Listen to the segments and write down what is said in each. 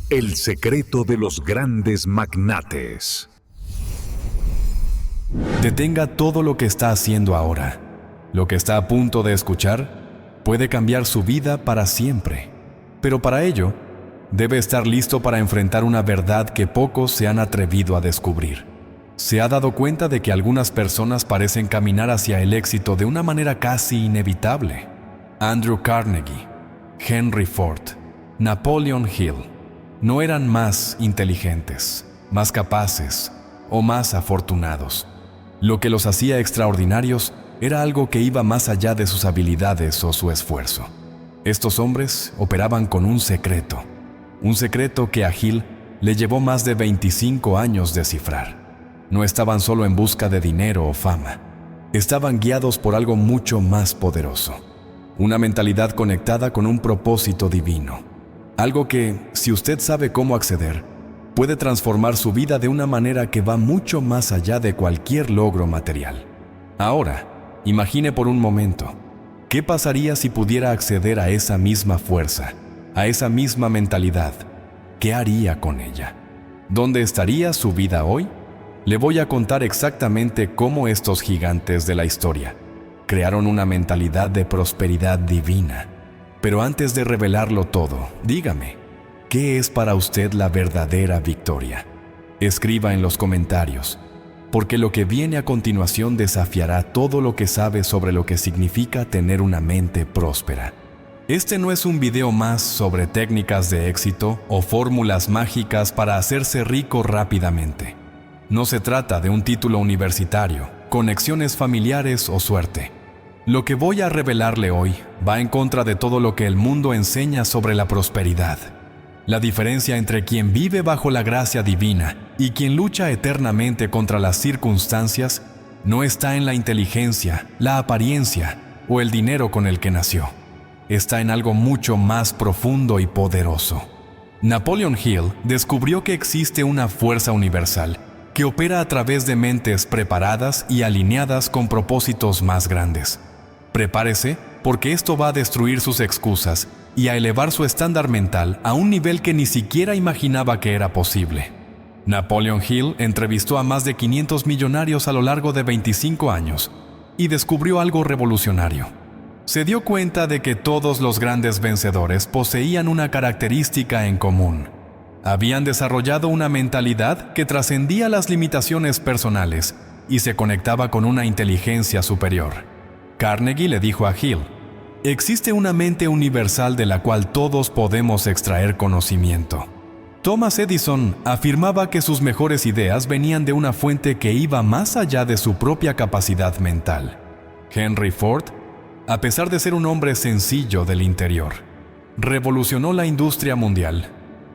El secreto de los grandes magnates. Detenga todo lo que está haciendo ahora. Lo que está a punto de escuchar puede cambiar su vida para siempre. Pero para ello, debe estar listo para enfrentar una verdad que pocos se han atrevido a descubrir. ¿Se ha dado cuenta de que algunas personas parecen caminar hacia el éxito de una manera casi inevitable? Andrew Carnegie, Henry Ford, Napoleon Hill no eran más inteligentes, más capaces o más afortunados. Lo que los hacía extraordinarios era algo que iba más allá de sus habilidades o su esfuerzo. Estos hombres operaban con un secreto que a Hill le llevó más de 25 años descifrar. No estaban solo en busca de dinero o fama, estaban guiados por algo mucho más poderoso, una mentalidad conectada con un propósito divino, algo que, si usted sabe cómo acceder, puede transformar su vida de una manera que va mucho más allá de cualquier logro material. Ahora, imagine por un momento, ¿qué pasaría si pudiera acceder a esa misma fuerza, a esa misma mentalidad? ¿Qué haría con ella? ¿Dónde estaría su vida hoy? Le voy a contar exactamente cómo estos gigantes de la historia crearon una mentalidad de prosperidad divina. Pero antes de revelarlo todo, dígame, ¿qué es para usted la verdadera victoria? Escriba en los comentarios, porque lo que viene a continuación desafiará todo lo que sabe sobre lo que significa tener una mente próspera. Este no es un video más sobre técnicas de éxito o fórmulas mágicas para hacerse rico rápidamente. No se trata de un título universitario, conexiones familiares o suerte. Lo que voy a revelarle hoy va en contra de todo lo que el mundo enseña sobre la prosperidad. La diferencia entre quien vive bajo la gracia divina y quien lucha eternamente contra las circunstancias no está en la inteligencia, la apariencia o el dinero con el que nació. Está en algo mucho más profundo y poderoso. Napoleon Hill descubrió que existe una fuerza universal que opera a través de mentes preparadas y alineadas con propósitos más grandes. Prepárese, porque esto va a destruir sus excusas y a elevar su estándar mental a un nivel que ni siquiera imaginaba que era posible. Napoleon Hill entrevistó a más de 500 millonarios a lo largo de 25 años y descubrió algo revolucionario. Se dio cuenta de que todos los grandes vencedores poseían una característica en común. Habían desarrollado una mentalidad que trascendía las limitaciones personales y se conectaba con una inteligencia superior. Carnegie le dijo a Hill: existe una mente universal de la cual todos podemos extraer conocimiento. Thomas Edison afirmaba que sus mejores ideas venían de una fuente que iba más allá de su propia capacidad mental. Henry Ford, a pesar de ser un hombre sencillo del interior, revolucionó la industria mundial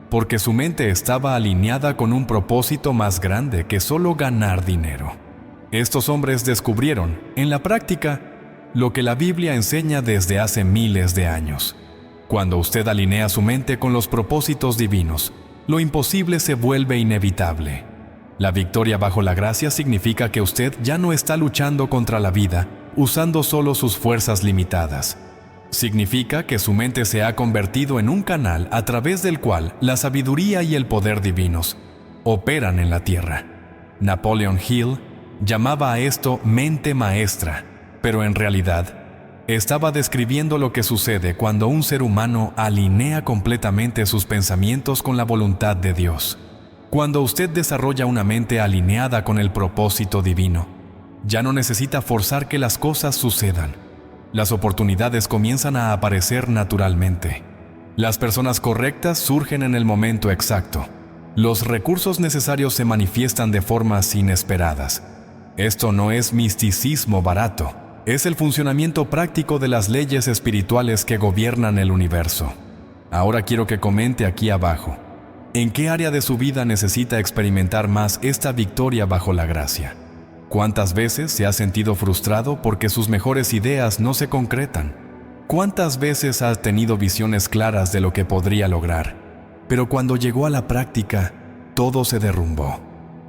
porque su mente estaba alineada con un propósito más grande que solo ganar dinero. Estos hombres descubrieron, en la práctica, lo que la Biblia enseña desde hace miles de años. Cuando usted alinea su mente con los propósitos divinos, lo imposible se vuelve inevitable. La victoria bajo la gracia significa que usted ya no está luchando contra la vida usando solo sus fuerzas limitadas. Significa que su mente se ha convertido en un canal a través del cual la sabiduría y el poder divinos operan en la tierra. Napoleon Hill llamaba a esto mente maestra, pero en realidad estaba describiendo lo que sucede cuando un ser humano alinea completamente sus pensamientos con la voluntad de Dios. Cuando usted desarrolla una mente alineada con el propósito divino, ya no necesita forzar que las cosas sucedan. Las oportunidades comienzan a aparecer naturalmente. Las personas correctas surgen en el momento exacto. Los recursos necesarios se manifiestan de formas inesperadas. Esto no es misticismo barato. Es el funcionamiento práctico de las leyes espirituales que gobiernan el universo. Ahora quiero que comente aquí abajo, ¿en qué área de su vida necesita experimentar más esta victoria bajo la gracia? ¿Cuántas veces se ha sentido frustrado porque sus mejores ideas no se concretan? ¿Cuántas veces ha tenido visiones claras de lo que podría lograr, pero cuando llegó a la práctica, todo se derrumbó?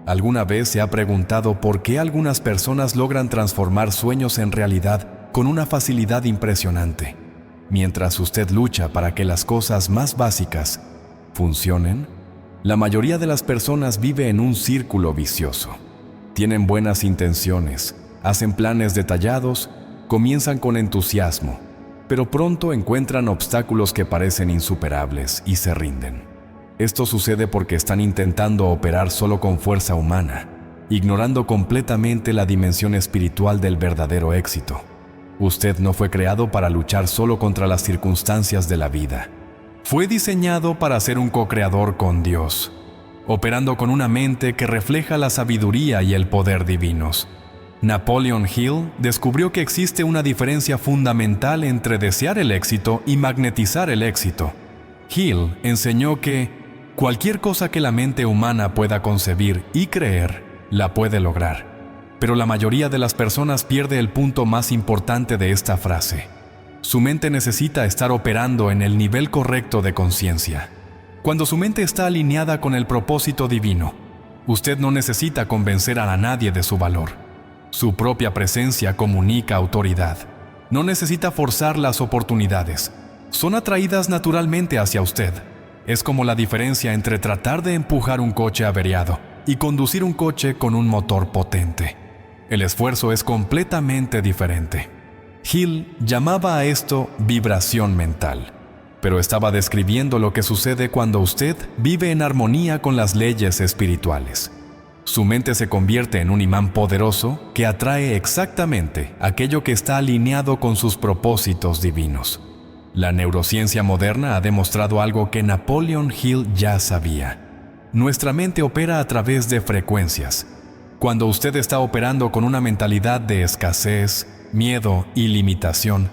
¿Alguna vez se ha preguntado por qué algunas personas logran transformar sueños en realidad con una facilidad impresionante, mientras usted lucha para que las cosas más básicas funcionen? La mayoría de las personas vive en un círculo vicioso. Tienen buenas intenciones, hacen planes detallados, comienzan con entusiasmo, pero pronto encuentran obstáculos que parecen insuperables y se rinden. Esto sucede porque están intentando operar solo con fuerza humana, ignorando completamente la dimensión espiritual del verdadero éxito. Usted no fue creado para luchar solo contra las circunstancias de la vida. Fue diseñado para ser un co-creador con Dios, operando con una mente que refleja la sabiduría y el poder divinos. Napoleon Hill descubrió que existe una diferencia fundamental entre desear el éxito y magnetizar el éxito. Hill enseñó que cualquier cosa que la mente humana pueda concebir y creer, la puede lograr. Pero la mayoría de las personas pierde el punto más importante de esta frase. Su mente necesita estar operando en el nivel correcto de conciencia. Cuando su mente está alineada con el propósito divino, usted no necesita convencer a nadie de su valor. Su propia presencia comunica autoridad. No necesita forzar las oportunidades. Son atraídas naturalmente hacia usted. Es como la diferencia entre tratar de empujar un coche averiado y conducir un coche con un motor potente. El esfuerzo es completamente diferente. Hill llamaba a esto vibración mental, pero estaba describiendo lo que sucede cuando usted vive en armonía con las leyes espirituales. Su mente se convierte en un imán poderoso que atrae exactamente aquello que está alineado con sus propósitos divinos. La neurociencia moderna ha demostrado algo que Napoleon Hill ya sabía. Nuestra mente opera a través de frecuencias. Cuando usted está operando con una mentalidad de escasez, miedo y limitación,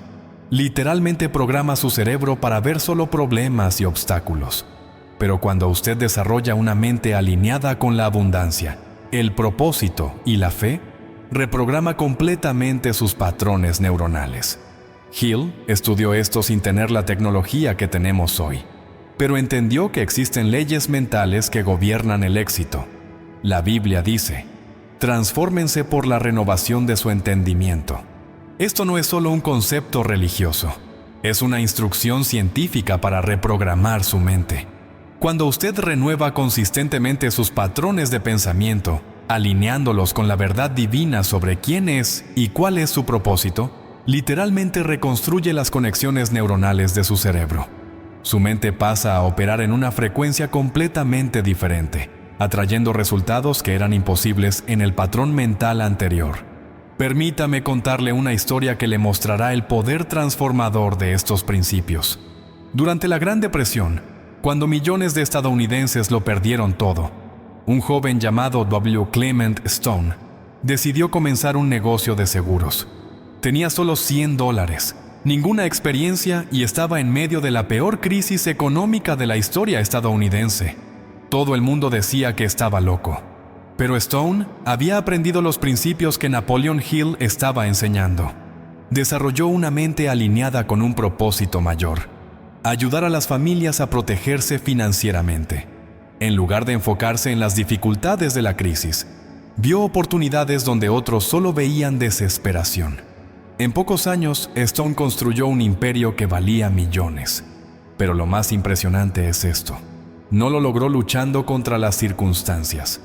literalmente programa su cerebro para ver solo problemas y obstáculos. Pero cuando usted desarrolla una mente alineada con la abundancia, el propósito y la fe, reprograma completamente sus patrones neuronales. Hill estudió esto sin tener la tecnología que tenemos hoy, pero entendió que existen leyes mentales que gobiernan el éxito. La Biblia dice: transfórmense por la renovación de su entendimiento. Esto no es solo un concepto religioso, es una instrucción científica para reprogramar su mente. Cuando usted renueva consistentemente sus patrones de pensamiento, alineándolos con la verdad divina sobre quién es y cuál es su propósito, literalmente reconstruye las conexiones neuronales de su cerebro. Su mente pasa a operar en una frecuencia completamente diferente, atrayendo resultados que eran imposibles en el patrón mental anterior. Permítame contarle una historia que le mostrará el poder transformador de estos principios. Durante la Gran Depresión, cuando millones de estadounidenses lo perdieron todo, un joven llamado W. Clement Stone decidió comenzar un negocio de seguros. Tenía solo $100, ninguna experiencia y estaba en medio de la peor crisis económica de la historia estadounidense. Todo el mundo decía que estaba loco. Pero Stone había aprendido los principios que Napoleon Hill estaba enseñando. Desarrolló una mente alineada con un propósito mayor: ayudar a las familias a protegerse financieramente. En lugar de enfocarse en las dificultades de la crisis, vio oportunidades donde otros solo veían desesperación. En pocos años, Stone construyó un imperio que valía millones. Pero lo más impresionante es esto: no lo logró luchando contra las circunstancias.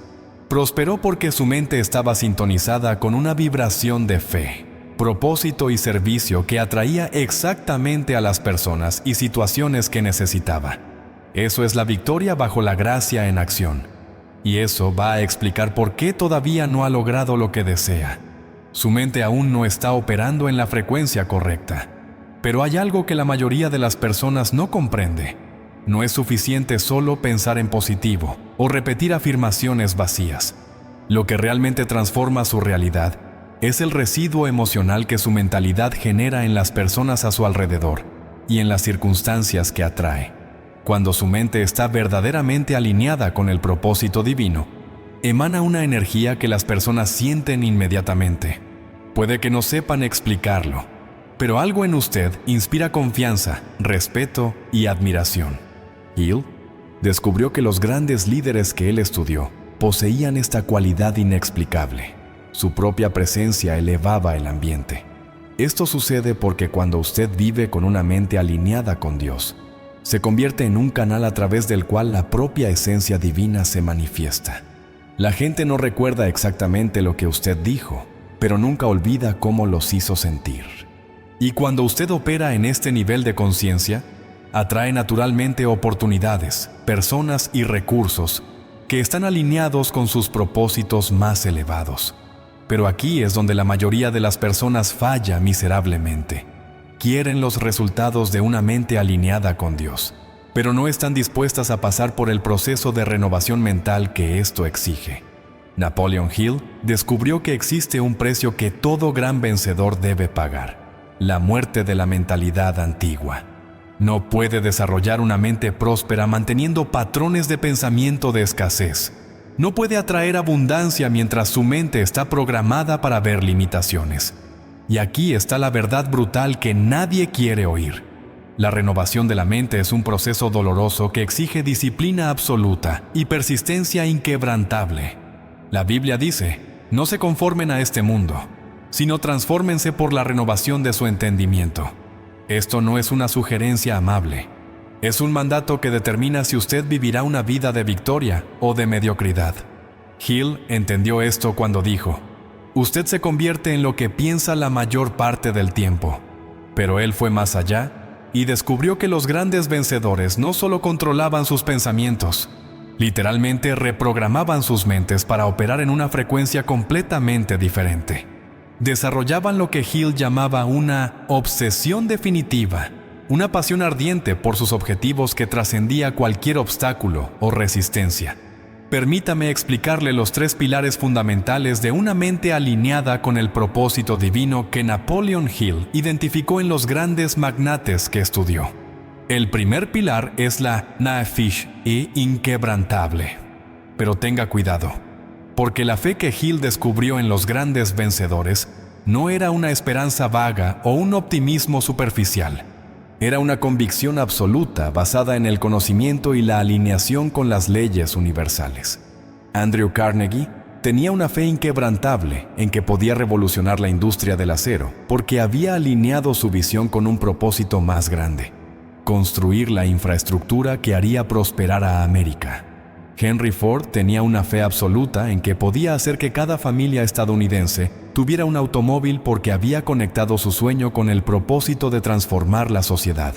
Prosperó porque su mente estaba sintonizada con una vibración de fe, propósito y servicio que atraía exactamente a las personas y situaciones que necesitaba. Eso es la victoria bajo la gracia en acción. Y eso va a explicar por qué todavía no ha logrado lo que desea. Su mente aún no está operando en la frecuencia correcta. Pero hay algo que la mayoría de las personas no comprende. No es suficiente solo pensar en positivo o repetir afirmaciones vacías. Lo que realmente transforma su realidad es el residuo emocional que su mentalidad genera en las personas a su alrededor y en las circunstancias que atrae. Cuando su mente está verdaderamente alineada con el propósito divino, emana una energía que las personas sienten inmediatamente. Puede que no sepan explicarlo, pero algo en usted inspira confianza, respeto y admiración. Hill descubrió que los grandes líderes que él estudió poseían esta cualidad inexplicable. Su propia presencia elevaba el ambiente. Esto sucede porque cuando usted vive con una mente alineada con Dios, se convierte en un canal a través del cual la propia esencia divina se manifiesta. La gente no recuerda exactamente lo que usted dijo, pero nunca olvida cómo los hizo sentir. Y cuando usted opera en este nivel de conciencia, atrae naturalmente oportunidades, personas y recursos que están alineados con sus propósitos más elevados. Pero aquí es donde la mayoría de las personas falla miserablemente. Quieren los resultados de una mente alineada con Dios, pero no están dispuestas a pasar por el proceso de renovación mental que esto exige. Napoleon Hill descubrió que existe un precio que todo gran vencedor debe pagar: la muerte de la mentalidad antigua. No puede desarrollar una mente próspera manteniendo patrones de pensamiento de escasez. No puede atraer abundancia mientras su mente está programada para ver limitaciones. Y aquí está la verdad brutal que nadie quiere oír. La renovación de la mente es un proceso doloroso que exige disciplina absoluta y persistencia inquebrantable. La Biblia dice: no se conformen a este mundo, sino transfórmense por la renovación de su entendimiento. Esto no es una sugerencia amable. Es un mandato que determina si usted vivirá una vida de victoria o de mediocridad. Hill entendió esto cuando dijo: usted se convierte en lo que piensa la mayor parte del tiempo. Pero él fue más allá y descubrió que los grandes vencedores no solo controlaban sus pensamientos, literalmente reprogramaban sus mentes para operar en una frecuencia completamente diferente. Desarrollaban lo que Hill llamaba una obsesión definitiva, una pasión ardiente por sus objetivos que trascendía cualquier obstáculo o resistencia. Permítame explicarle los 3 pilares fundamentales de una mente alineada con el propósito divino que Napoleon Hill identificó en los grandes magnates que estudió. El primer pilar es la naifish e inquebrantable. Pero tenga cuidado, porque la fe que Hill descubrió en los grandes vencedores no era una esperanza vaga o un optimismo superficial. Era una convicción absoluta basada en el conocimiento y la alineación con las leyes universales. Andrew Carnegie tenía una fe inquebrantable en que podía revolucionar la industria del acero porque había alineado su visión con un propósito más grande: construir la infraestructura que haría prosperar a América. Henry Ford tenía una fe absoluta en que podía hacer que cada familia estadounidense tuviera un automóvil porque había conectado su sueño con el propósito de transformar la sociedad.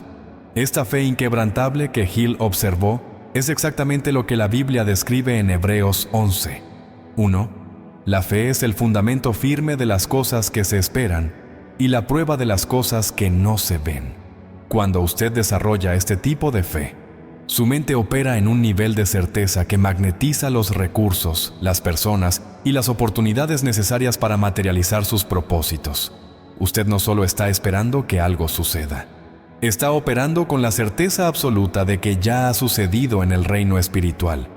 Esta fe inquebrantable que Hill observó es exactamente lo que la Biblia describe en Hebreos 11. 1. La fe es el fundamento firme de las cosas que se esperan y la prueba de las cosas que no se ven. Cuando usted desarrolla este tipo de fe, su mente opera en un nivel de certeza que magnetiza los recursos, las personas y las oportunidades necesarias para materializar sus propósitos. Usted no solo está esperando que algo suceda, está operando con la certeza absoluta de que ya ha sucedido en el reino espiritual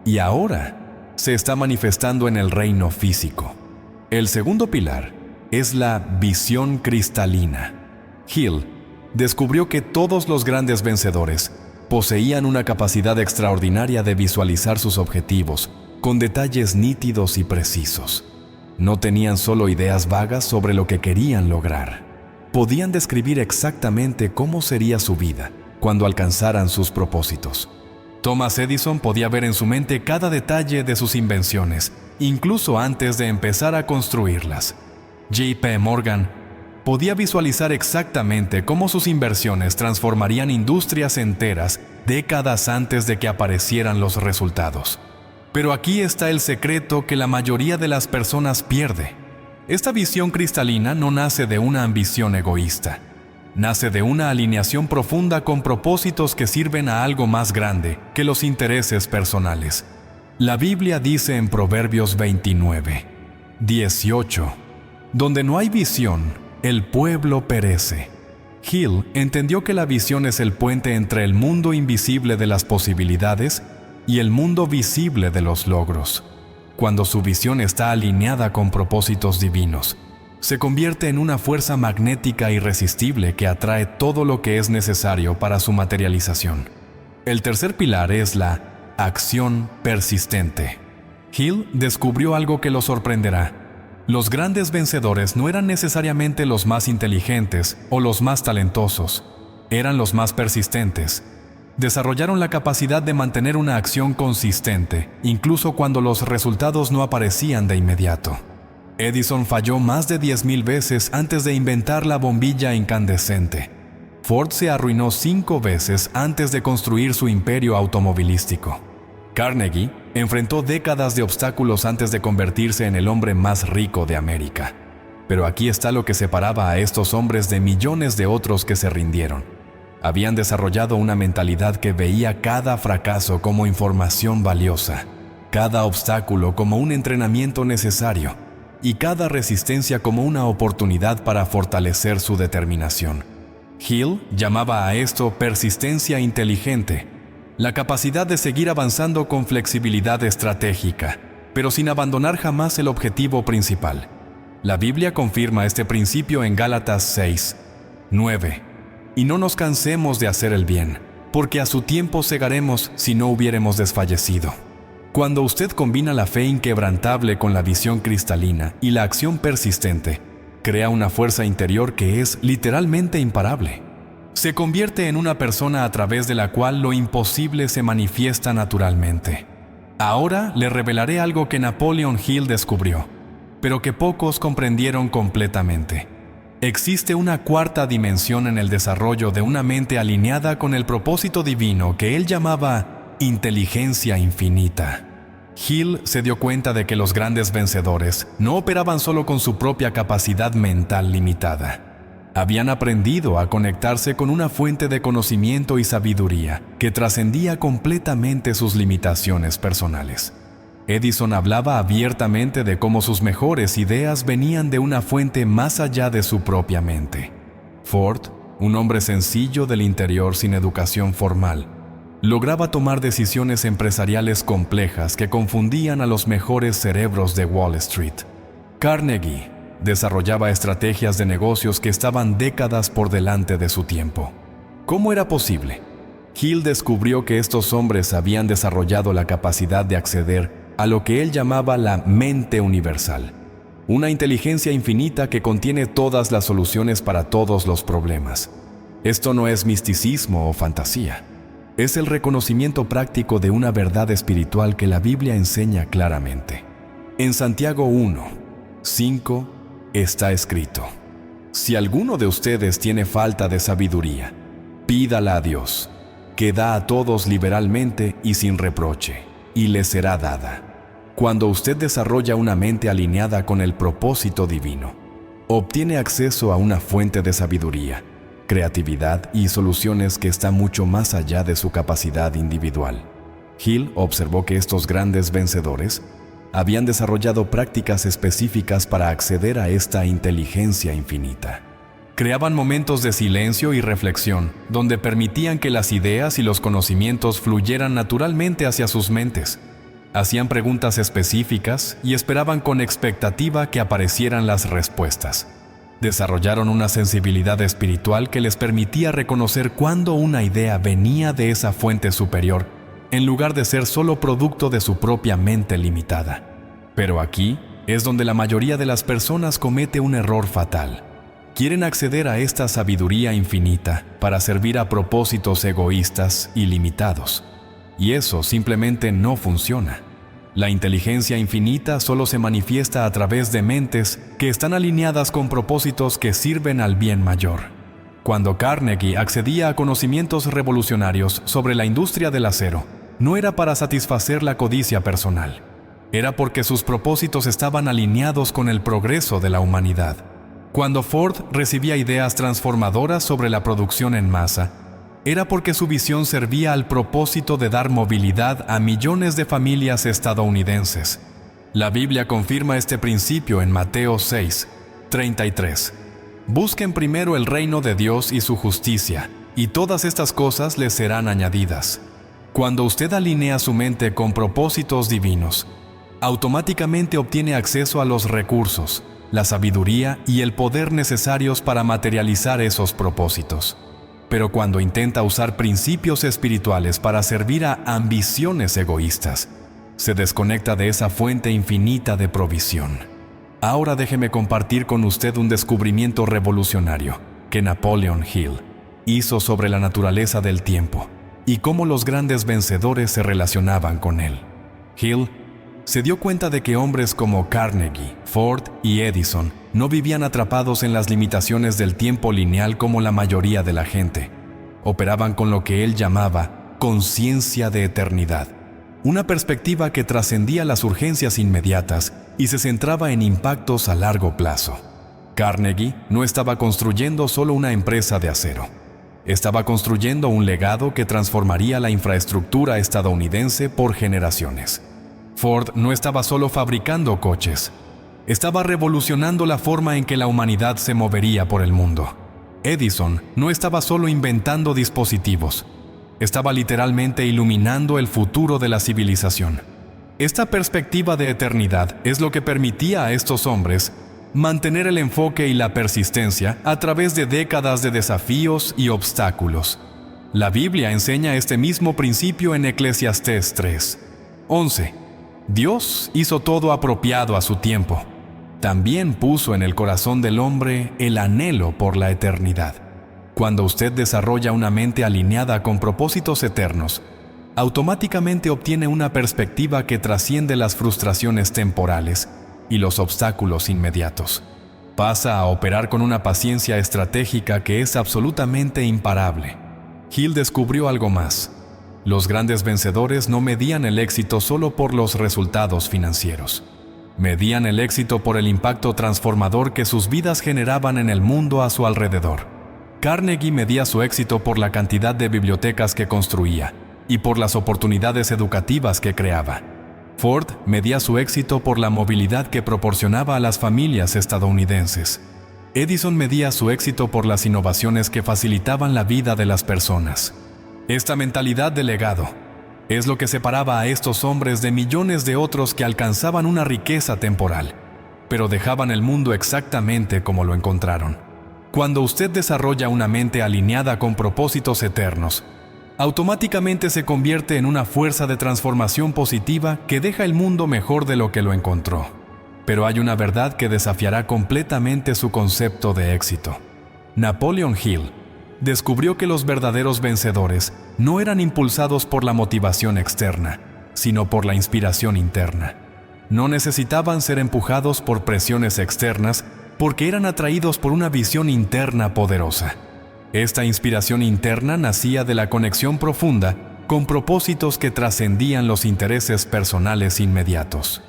y ahora se está manifestando en el reino físico. El segundo pilar es la visión cristalina. Hill descubrió que todos los grandes vencedores poseían una capacidad extraordinaria de visualizar sus objetivos con detalles nítidos y precisos. No tenían solo ideas vagas sobre lo que querían lograr. Podían describir exactamente cómo sería su vida cuando alcanzaran sus propósitos. Thomas Edison podía ver en su mente cada detalle de sus invenciones, incluso antes de empezar a construirlas. J.P. Morgan podía visualizar exactamente cómo sus inversiones transformarían industrias enteras décadas antes de que aparecieran los resultados. Pero aquí está el secreto que la mayoría de las personas pierde. Esta visión cristalina no nace de una ambición egoísta. Nace de una alineación profunda con propósitos que sirven a algo más grande que los intereses personales. La Biblia dice en Proverbios 29, 18, donde no hay visión, el pueblo perece. Hill entendió que la visión es el puente entre el mundo invisible de las posibilidades y el mundo visible de los logros. Cuando su visión está alineada con propósitos divinos, se convierte en una fuerza magnética irresistible que atrae todo lo que es necesario para su materialización. El tercer pilar es la acción persistente. Hill descubrió algo que lo sorprenderá. Los grandes vencedores no eran necesariamente los más inteligentes o los más talentosos, eran los más persistentes. Desarrollaron la capacidad de mantener una acción consistente, incluso cuando los resultados no aparecían de inmediato. Edison falló más de 10,000 veces antes de inventar la bombilla incandescente. Ford se arruinó 5 veces antes de construir su imperio automovilístico. Carnegie enfrentó décadas de obstáculos antes de convertirse en el hombre más rico de América. Pero aquí está lo que separaba a estos hombres de millones de otros que se rindieron. Habían desarrollado una mentalidad que veía cada fracaso como información valiosa, cada obstáculo como un entrenamiento necesario y cada resistencia como una oportunidad para fortalecer su determinación. Hill llamaba a esto persistencia inteligente, la capacidad de seguir avanzando con flexibilidad estratégica, pero sin abandonar jamás el objetivo principal. La Biblia confirma este principio en Gálatas 6, 9. Y no nos cansemos de hacer el bien, porque a su tiempo segaremos si no hubiéremos desfallecido. Cuando usted combina la fe inquebrantable con la visión cristalina y la acción persistente, crea una fuerza interior que es literalmente imparable. Se convierte en una persona a través de la cual lo imposible se manifiesta naturalmente. Ahora le revelaré algo que Napoleon Hill descubrió, pero que pocos comprendieron completamente. Existe una cuarta dimensión en el desarrollo de una mente alineada con el propósito divino que él llamaba inteligencia infinita. Hill se dio cuenta de que los grandes vencedores no operaban solo con su propia capacidad mental limitada. Habían aprendido a conectarse con una fuente de conocimiento y sabiduría que trascendía completamente sus limitaciones personales. Edison hablaba abiertamente de cómo sus mejores ideas venían de una fuente más allá de su propia mente. Ford, un hombre sencillo del interior sin educación formal, lograba tomar decisiones empresariales complejas que confundían a los mejores cerebros de Wall Street. Carnegie desarrollaba estrategias de negocios que estaban décadas por delante de su tiempo. ¿Cómo era posible? Hill descubrió que estos hombres habían desarrollado la capacidad de acceder a lo que él llamaba la mente universal, una inteligencia infinita que contiene todas las soluciones para todos los problemas. Esto no es misticismo o fantasía. Es el reconocimiento práctico de una verdad espiritual que la Biblia enseña claramente. En Santiago 1, 5 está escrito: si alguno de ustedes tiene falta de sabiduría, pídala a Dios, que da a todos liberalmente y sin reproche, y le será dada. Cuando usted desarrolla una mente alineada con el propósito divino, obtiene acceso a una fuente de sabiduría, creatividad y soluciones que está mucho más allá de su capacidad individual. Hill observó que estos grandes vencedores habían desarrollado prácticas específicas para acceder a esta inteligencia infinita. Creaban momentos de silencio y reflexión, donde permitían que las ideas y los conocimientos fluyeran naturalmente hacia sus mentes. Hacían preguntas específicas y esperaban con expectativa que aparecieran las respuestas. Desarrollaron una sensibilidad espiritual que les permitía reconocer cuándo una idea venía de esa fuente superior, en lugar de ser solo producto de su propia mente limitada. Pero aquí es donde la mayoría de las personas comete un error fatal. Quieren acceder a esta sabiduría infinita para servir a propósitos egoístas y limitados. Y eso simplemente no funciona. La inteligencia infinita solo se manifiesta a través de mentes que están alineadas con propósitos que sirven al bien mayor. Cuando Carnegie accedía a conocimientos revolucionarios sobre la industria del acero, no era para satisfacer la codicia personal. Era porque sus propósitos estaban alineados con el progreso de la humanidad. Cuando Ford recibía ideas transformadoras sobre la producción en masa, era porque su visión servía al propósito de dar movilidad a millones de familias estadounidenses. La Biblia confirma este principio en Mateo 6, 33. Busquen primero el reino de Dios y su justicia, y todas estas cosas les serán añadidas. Cuando usted alinea su mente con propósitos divinos, automáticamente obtiene acceso a los recursos, la sabiduría y el poder necesarios para materializar esos propósitos. Pero cuando intenta usar principios espirituales para servir a ambiciones egoístas, se desconecta de esa fuente infinita de provisión. Ahora déjeme compartir con usted un descubrimiento revolucionario que Napoleon Hill hizo sobre la naturaleza del tiempo y cómo los grandes vencedores se relacionaban con él. Hill se dio cuenta de que hombres como Carnegie, Ford y Edison no vivían atrapados en las limitaciones del tiempo lineal como la mayoría de la gente. Operaban con lo que él llamaba conciencia de eternidad, una perspectiva que trascendía las urgencias inmediatas y se centraba en impactos a largo plazo. Carnegie no estaba construyendo solo una empresa de acero. Estaba construyendo un legado que transformaría la infraestructura estadounidense por generaciones. Ford no estaba solo fabricando coches. Estaba revolucionando la forma en que la humanidad se movería por el mundo. Edison no estaba solo inventando dispositivos. Estaba literalmente iluminando el futuro de la civilización. Esta perspectiva de eternidad es lo que permitía a estos hombres mantener el enfoque y la persistencia a través de décadas de desafíos y obstáculos. La Biblia enseña este mismo principio en Eclesiastés 3:11. Dios hizo todo apropiado a su tiempo. También puso en el corazón del hombre el anhelo por la eternidad. Cuando usted desarrolla una mente alineada con propósitos eternos, automáticamente obtiene una perspectiva que trasciende las frustraciones temporales y los obstáculos inmediatos. Pasa a operar con una paciencia estratégica que es absolutamente imparable. Hill descubrió algo más. Los grandes vencedores no medían el éxito solo por los resultados financieros. Medían el éxito por el impacto transformador que sus vidas generaban en el mundo a su alrededor. Carnegie medía su éxito por la cantidad de bibliotecas que construía y por las oportunidades educativas que creaba. Ford medía su éxito por la movilidad que proporcionaba a las familias estadounidenses. Edison medía su éxito por las innovaciones que facilitaban la vida de las personas. Esta mentalidad de legado es lo que separaba a estos hombres de millones de otros que alcanzaban una riqueza temporal, pero dejaban el mundo exactamente como lo encontraron. Cuando usted desarrolla una mente alineada con propósitos eternos, automáticamente se convierte en una fuerza de transformación positiva que deja el mundo mejor de lo que lo encontró. Pero hay una verdad que desafiará completamente su concepto de éxito. Napoleon Hill descubrió que los verdaderos vencedores no eran impulsados por la motivación externa, sino por la inspiración interna. No necesitaban ser empujados por presiones externas porque eran atraídos por una visión interna poderosa. Esta inspiración interna nacía de la conexión profunda con propósitos que trascendían los intereses personales inmediatos.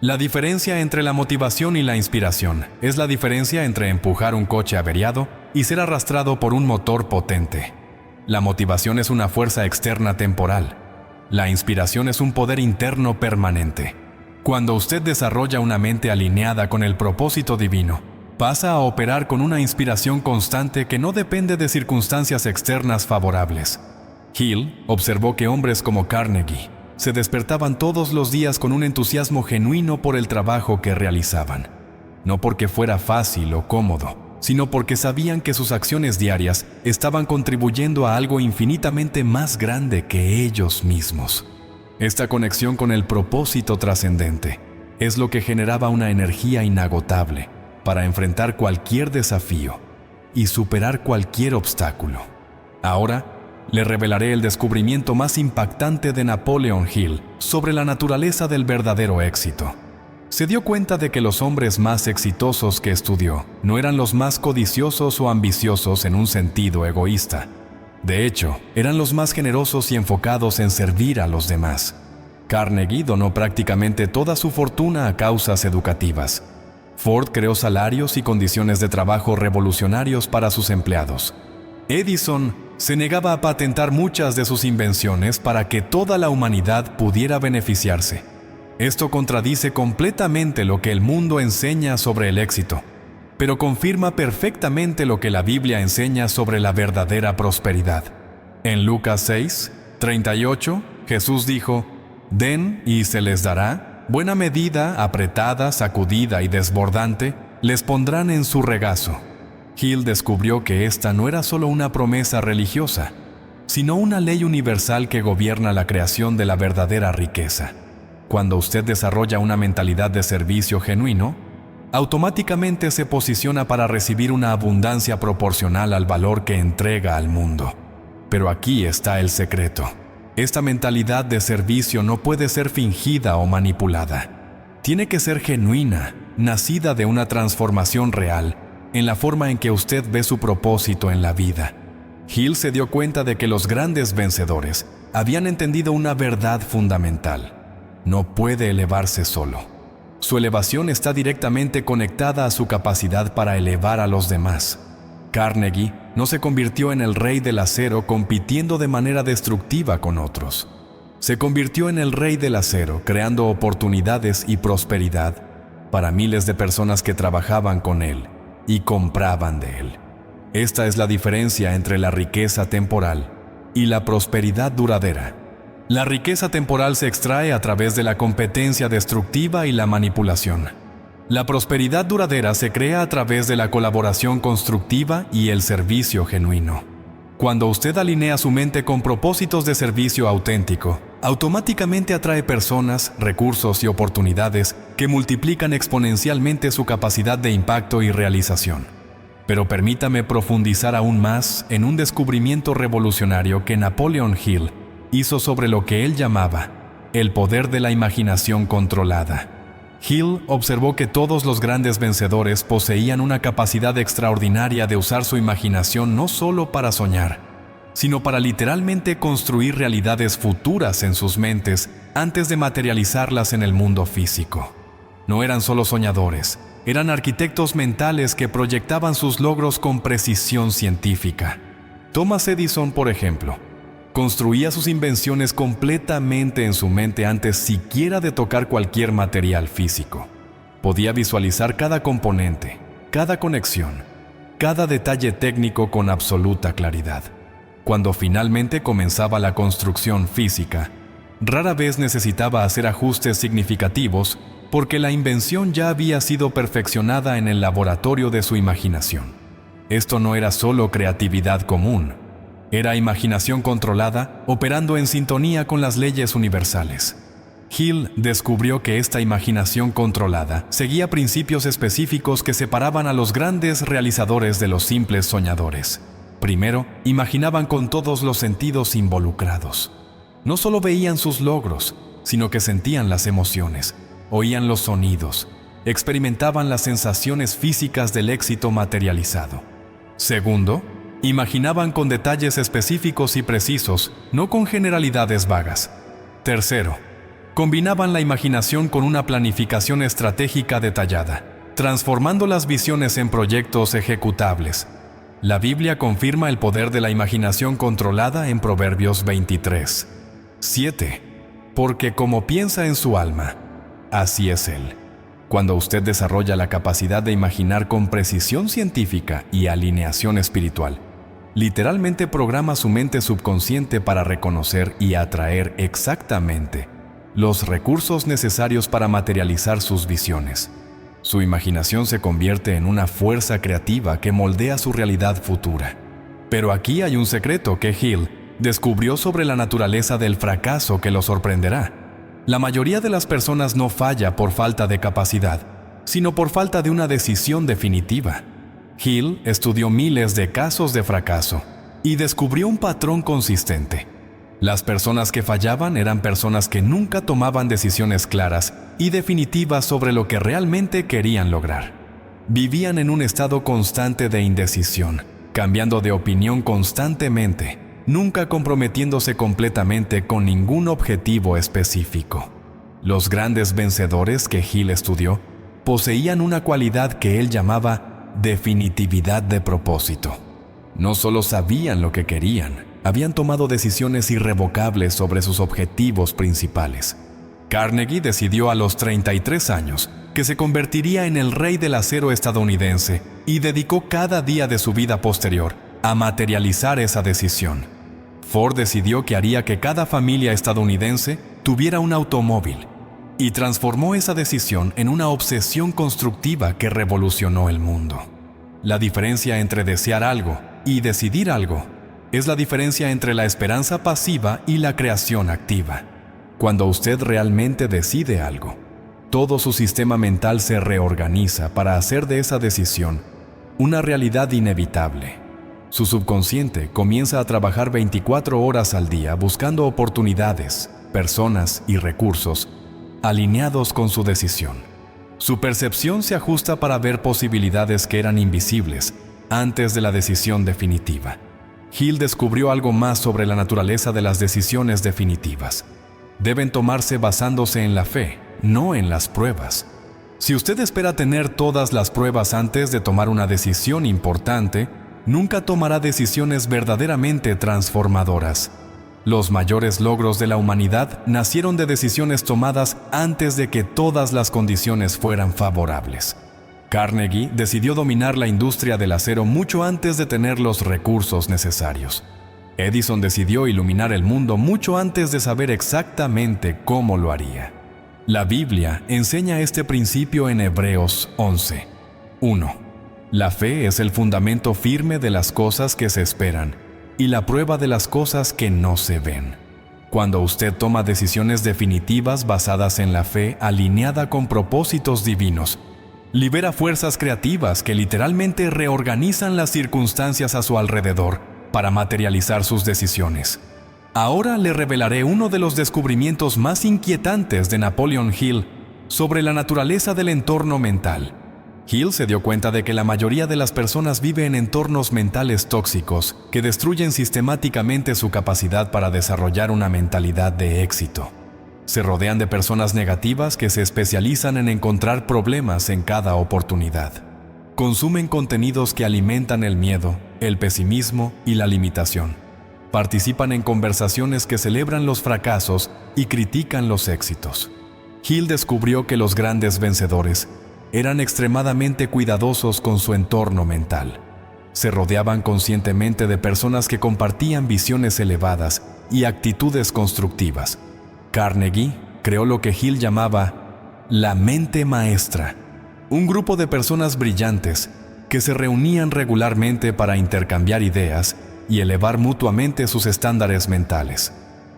La diferencia entre la motivación y la inspiración es la diferencia entre empujar un coche averiado y ser arrastrado por un motor potente. La motivación es una fuerza externa temporal. La inspiración es un poder interno permanente. Cuando usted desarrolla una mente alineada con el propósito divino, pasa a operar con una inspiración constante que no depende de circunstancias externas favorables. Hill observó que hombres como Carnegie se despertaban todos los días con un entusiasmo genuino por el trabajo que realizaban. No porque fuera fácil o cómodo, sino porque sabían que sus acciones diarias estaban contribuyendo a algo infinitamente más grande que ellos mismos. Esta conexión con el propósito trascendente es lo que generaba una energía inagotable para enfrentar cualquier desafío y superar cualquier obstáculo. Ahora, le revelaré el descubrimiento más impactante de Napoleon Hill sobre la naturaleza del verdadero éxito. Se dio cuenta de que los hombres más exitosos que estudió no eran los más codiciosos o ambiciosos en un sentido egoísta. De hecho, eran los más generosos y enfocados en servir a los demás. Carnegie donó prácticamente toda su fortuna a causas educativas. Ford creó salarios y condiciones de trabajo revolucionarios para sus empleados. Edison se negaba a patentar muchas de sus invenciones para que toda la humanidad pudiera beneficiarse. Esto contradice completamente lo que el mundo enseña sobre el éxito, pero confirma perfectamente lo que la Biblia enseña sobre la verdadera prosperidad. En Lucas 6:38, Jesús dijo: «Den y se les dará, buena medida, apretada, sacudida y desbordante, les pondrán en su regazo». Hill descubrió que esta no era solo una promesa religiosa, sino una ley universal que gobierna la creación de la verdadera riqueza. Cuando usted desarrolla una mentalidad de servicio genuino, automáticamente se posiciona para recibir una abundancia proporcional al valor que entrega al mundo. Pero aquí está el secreto. Esta mentalidad de servicio no puede ser fingida o manipulada. Tiene que ser genuina, nacida de una transformación real en la forma en que usted ve su propósito en la vida. Hill se dio cuenta de que los grandes vencedores habían entendido una verdad fundamental. No puede elevarse solo. Su elevación está directamente conectada a su capacidad para elevar a los demás. Carnegie no se convirtió en el rey del acero compitiendo de manera destructiva con otros. Se convirtió en el rey del acero creando oportunidades y prosperidad para miles de personas que trabajaban con él y compraban de él. Esta es la diferencia entre la riqueza temporal y la prosperidad duradera. La riqueza temporal se extrae a través de la competencia destructiva y la manipulación. La prosperidad duradera se crea a través de la colaboración constructiva y el servicio genuino. Cuando usted alinea su mente con propósitos de servicio auténtico, automáticamente atrae personas, recursos y oportunidades que multiplican exponencialmente su capacidad de impacto y realización. Pero permítame profundizar aún más en un descubrimiento revolucionario que Napoleon Hill hizo sobre lo que él llamaba el poder de la imaginación controlada. Hill observó que todos los grandes vencedores poseían una capacidad extraordinaria de usar su imaginación no solo para soñar, sino para literalmente construir realidades futuras en sus mentes antes de materializarlas en el mundo físico. No eran solo soñadores, eran arquitectos mentales que proyectaban sus logros con precisión científica. Thomas Edison, por ejemplo, construía sus invenciones completamente en su mente antes siquiera de tocar cualquier material físico. Podía visualizar cada componente, cada conexión, cada detalle técnico con absoluta claridad. Cuando finalmente comenzaba la construcción física, rara vez necesitaba hacer ajustes significativos porque la invención ya había sido perfeccionada en el laboratorio de su imaginación. Esto no era solo creatividad común, era imaginación controlada, operando en sintonía con las leyes universales. Hill descubrió que esta imaginación controlada seguía principios específicos que separaban a los grandes realizadores de los simples soñadores. Primero, imaginaban con todos los sentidos involucrados. No solo veían sus logros, sino que sentían las emociones, oían los sonidos, experimentaban las sensaciones físicas del éxito materializado. Segundo, imaginaban con detalles específicos y precisos, no con generalidades vagas. Tercero, combinaban la imaginación con una planificación estratégica detallada, transformando las visiones en proyectos ejecutables. La Biblia confirma el poder de la imaginación controlada en Proverbios 23. 7. Porque como piensa en su alma, así es él. Cuando usted desarrolla la capacidad de imaginar con precisión científica y alineación espiritual, literalmente programa su mente subconsciente para reconocer y atraer exactamente los recursos necesarios para materializar sus visiones. Su imaginación se convierte en una fuerza creativa que moldea su realidad futura. Pero aquí hay un secreto que Hill descubrió sobre la naturaleza del fracaso que lo sorprenderá. La mayoría de las personas no falla por falta de capacidad, sino por falta de una decisión definitiva. Hill estudió miles de casos de fracaso y descubrió un patrón consistente. Las personas que fallaban eran personas que nunca tomaban decisiones claras y definitivas sobre lo que realmente querían lograr. Vivían en un estado constante de indecisión, cambiando de opinión constantemente, nunca comprometiéndose completamente con ningún objetivo específico. Los grandes vencedores que Hill estudió poseían una cualidad que él llamaba definitividad de propósito. No solo sabían lo que querían, habían tomado decisiones irrevocables sobre sus objetivos principales. Carnegie decidió a los 33 años que se convertiría en el rey del acero estadounidense y dedicó cada día de su vida posterior a materializar esa decisión. Ford decidió que haría que cada familia estadounidense tuviera un automóvil y transformó esa decisión en una obsesión constructiva que revolucionó el mundo. La diferencia entre desear algo y decidir algo es la diferencia entre la esperanza pasiva y la creación activa. Cuando usted realmente decide algo, todo su sistema mental se reorganiza para hacer de esa decisión una realidad inevitable. Su subconsciente comienza a trabajar 24 horas al día buscando oportunidades, personas y recursos alineados con su decisión. Su percepción se ajusta para ver posibilidades que eran invisibles antes de la decisión definitiva. Hill descubrió algo más sobre la naturaleza de las decisiones definitivas. Deben tomarse basándose en la fe, no en las pruebas. Si usted espera tener todas las pruebas antes de tomar una decisión importante, nunca tomará decisiones verdaderamente transformadoras. Los mayores logros de la humanidad nacieron de decisiones tomadas antes de que todas las condiciones fueran favorables. Carnegie decidió dominar la industria del acero mucho antes de tener los recursos necesarios. Edison decidió iluminar el mundo mucho antes de saber exactamente cómo lo haría. La Biblia enseña este principio en Hebreos 11. 1. La fe es el fundamento firme de las cosas que se esperan y la prueba de las cosas que no se ven. Cuando usted toma decisiones definitivas basadas en la fe alineada con propósitos divinos, libera fuerzas creativas que literalmente reorganizan las circunstancias a su alrededor para materializar sus decisiones. Ahora le revelaré uno de los descubrimientos más inquietantes de Napoleon Hill sobre la naturaleza del entorno mental. Hill se dio cuenta de que la mayoría de las personas vive en entornos mentales tóxicos que destruyen sistemáticamente su capacidad para desarrollar una mentalidad de éxito. Se rodean de personas negativas que se especializan en encontrar problemas en cada oportunidad. Consumen contenidos que alimentan el miedo, el pesimismo y la limitación. Participan en conversaciones que celebran los fracasos y critican los éxitos. Hill descubrió que los grandes vencedores eran extremadamente cuidadosos con su entorno mental. Se rodeaban conscientemente de personas que compartían visiones elevadas y actitudes constructivas. Carnegie creó lo que Hill llamaba la mente maestra, un grupo de personas brillantes que se reunían regularmente para intercambiar ideas y elevar mutuamente sus estándares mentales.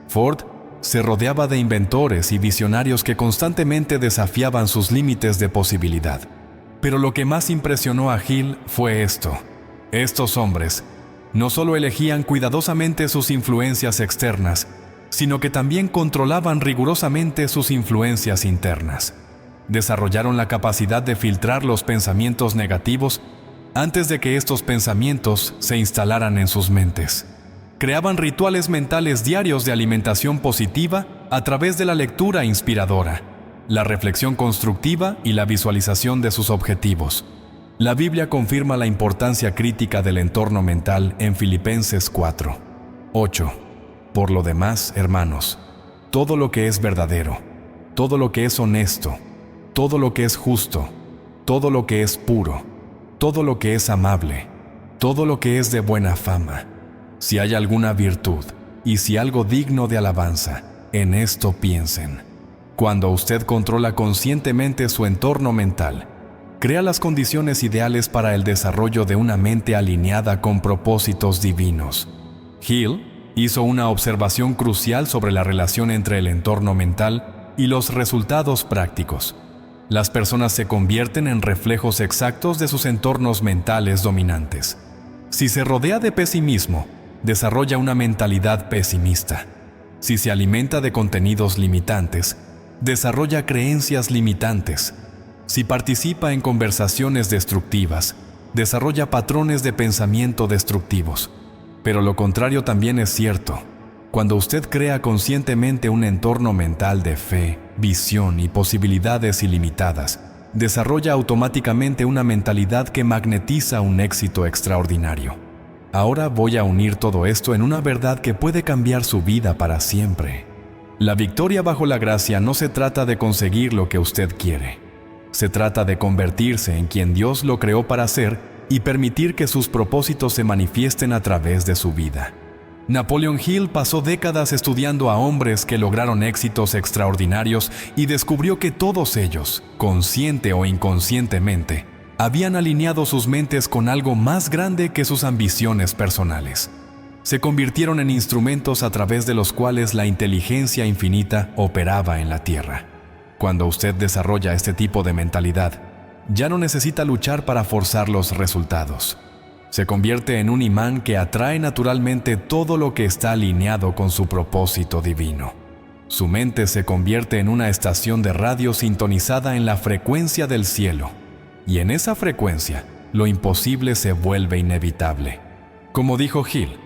Ford se rodeaba de inventores y visionarios que constantemente desafiaban sus límites de posibilidad. Pero lo que más impresionó a Hill fue esto. Estos hombres no solo elegían cuidadosamente sus influencias externas, sino que también controlaban rigurosamente sus influencias internas. Desarrollaron la capacidad de filtrar los pensamientos negativos antes de que estos pensamientos se instalaran en sus mentes. Creaban rituales mentales diarios de alimentación positiva a través de la lectura inspiradora, la reflexión constructiva y la visualización de sus objetivos. La Biblia confirma la importancia crítica del entorno mental en Filipenses 4. 8. Por lo demás, hermanos, todo lo que es verdadero, todo lo que es honesto, todo lo que es justo, todo lo que es puro, todo lo que es amable, todo lo que es de buena fama, si hay alguna virtud y si algo digno de alabanza, en esto piensen. Cuando usted controla conscientemente su entorno mental, crea las condiciones ideales para el desarrollo de una mente alineada con propósitos divinos. Hill hizo una observación crucial sobre la relación entre el entorno mental y los resultados prácticos. Las personas se convierten en reflejos exactos de sus entornos mentales dominantes. Si se rodea de pesimismo, desarrolla una mentalidad pesimista. Si se alimenta de contenidos limitantes, desarrolla creencias limitantes. Si participa en conversaciones destructivas, desarrolla patrones de pensamiento destructivos. Pero lo contrario también es cierto. Cuando usted crea conscientemente un entorno mental de fe, visión y posibilidades ilimitadas, desarrolla automáticamente una mentalidad que magnetiza un éxito extraordinario. Ahora voy a unir todo esto en una verdad que puede cambiar su vida para siempre. La victoria bajo la gracia no se trata de conseguir lo que usted quiere. Se trata de convertirse en quien Dios lo creó para ser y permitir que sus propósitos se manifiesten a través de su vida. Napoleon Hill pasó décadas estudiando a hombres que lograron éxitos extraordinarios y descubrió que todos ellos, consciente o inconscientemente, habían alineado sus mentes con algo más grande que sus ambiciones personales. Se convirtieron en instrumentos a través de los cuales la inteligencia infinita operaba en la tierra. Cuando usted desarrolla este tipo de mentalidad, ya no necesita luchar para forzar los resultados. Se convierte en un imán que atrae naturalmente todo lo que está alineado con su propósito divino. Su mente se convierte en una estación de radio sintonizada en la frecuencia del cielo, y en esa frecuencia, lo imposible se vuelve inevitable. Como dijo Hill,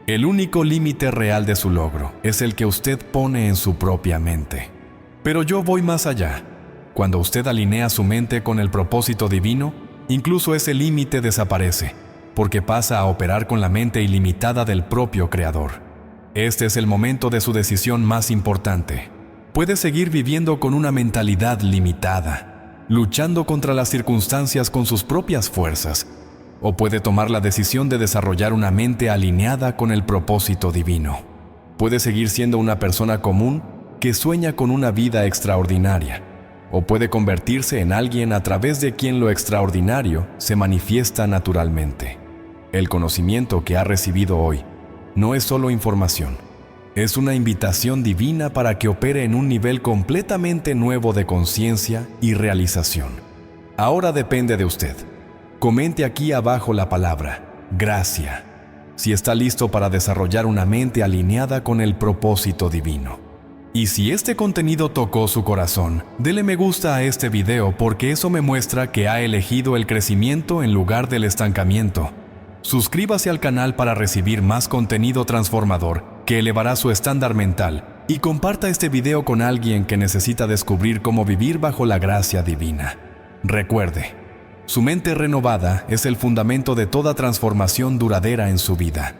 el único límite real de su logro es el que usted pone en su propia mente. Pero yo voy más allá. Cuando usted alinea su mente con el propósito divino, incluso ese límite desaparece, porque pasa a operar con la mente ilimitada del propio Creador. Este es el momento de su decisión más importante. Puede seguir viviendo con una mentalidad limitada, luchando contra las circunstancias con sus propias fuerzas, o puede tomar la decisión de desarrollar una mente alineada con el propósito divino. Puede seguir siendo una persona común que sueña con una vida extraordinaria, o puede convertirse en alguien a través de quien lo extraordinario se manifiesta naturalmente. El conocimiento que ha recibido hoy no es solo información, es una invitación divina para que opere en un nivel completamente nuevo de conciencia y realización. Ahora depende de usted. Comente aquí abajo la palabra gracia si está listo para desarrollar una mente alineada con el propósito divino. Y si este contenido tocó su corazón, dele me gusta a este video porque eso me muestra que ha elegido el crecimiento en lugar del estancamiento. Suscríbase al canal para recibir más contenido transformador que elevará su estándar mental y comparta este video con alguien que necesita descubrir cómo vivir bajo la gracia divina. Recuerde, su mente renovada es el fundamento de toda transformación duradera en su vida.